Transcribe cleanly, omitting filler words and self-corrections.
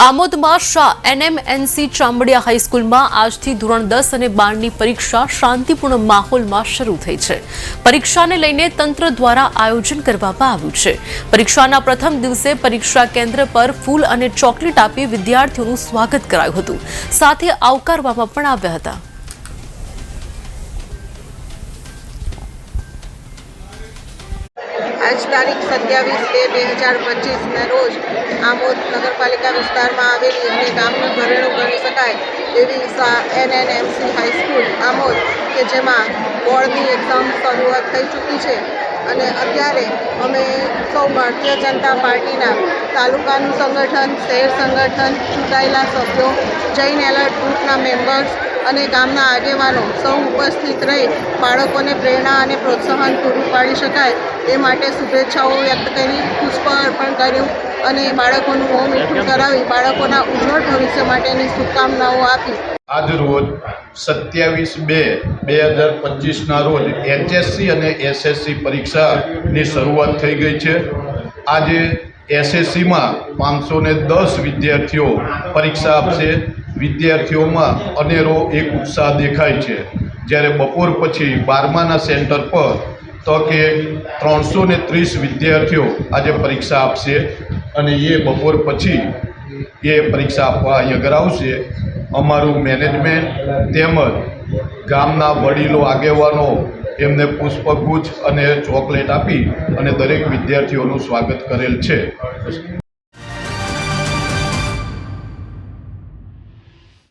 આમોદમાં Shah NMNC Chamadiya હાઈસ્કૂલમાં આજથી ધોરણ 10 અને 12ની પરીક્ષા શાંતિપૂર્ણ માહોલમાં શરૂ થઈ છે। પરીક્ષાને લઈને તંત્ર દ્વારા આયોજન કરવામાં આવ્યું છે। પરીક્ષાના પ્રથમ દિવસે પરીક્ષા કેન્દ્ર પર ફૂલ અને ચોકલેટ આપી વિદ્યાર્થીઓનું સ્વાગત કરાયું હતું, સાથે આવકારવામાં પણ આવ્યા હતા। आज तारीख 27/2/2025 रोज आमोद नगरपालिका विस्तार में आवेली और गामનું ઘરેણું ગણી શકાય એવી શાહ NNMC હાઈસ્કૂલ આમોદ કે જેમાં બોર્ડની એક્ઝામ શરૂઆત થઈ ચૂકી છે અને અત્યારે અમે સૌ ભારતીય જનતા પાર્ટીના તાલુકાનું સંગઠન, શહેર સંગઠન, ચૂંટાયેલા સભ્યો, જૈન એલર્ટ ગ્રુપના મેમ્બર્સ અને ગામના આગેવાનો સૌ ઉપસ્થિત રહી બાળકોને પ્રેરણા અને પ્રોત્સાહન પૂરું પાડી શકાય એ માટે શુભેચ્છાઓ વ્યક્ત કરી, પુષ્પ અર્પણ કર્યું અને બાળકોનું મોં મીઠું કરાવી બાળકોના ઉજ્જવળ ભવિષ્ય માટેની શુભકામનાઓ આપી। આજ રોજ 27/2/2025ના રોજ HSC અને SSC પરીક્ષાની શરૂઆત થઈ ગઈ છે। આજે SSCમાં 510 વિદ્યાર્થીઓ પરીક્ષા આપશે। વિદ્યાર્થીઓમાં અનેરો એક ઉત્સાહ દેખાય છે, જ્યારે બપોર પછી 12માના સેન્ટર પર તો કે 330 વિદ્યાર્થીઓ આજે પરીક્ષા આપશે અને એ બપોર પછી એ પરીક્ષા આપવા અહીં આગળ આવશે। અમારું મેનેજમેન્ટ તેમજ ગામના વડીલો આગેવાનો એમને પુષ્પગુચ્છ અને ચોકલેટ આપી અને દરેક વિદ્યાર્થીઓનું સ્વાગત કરેલ છે।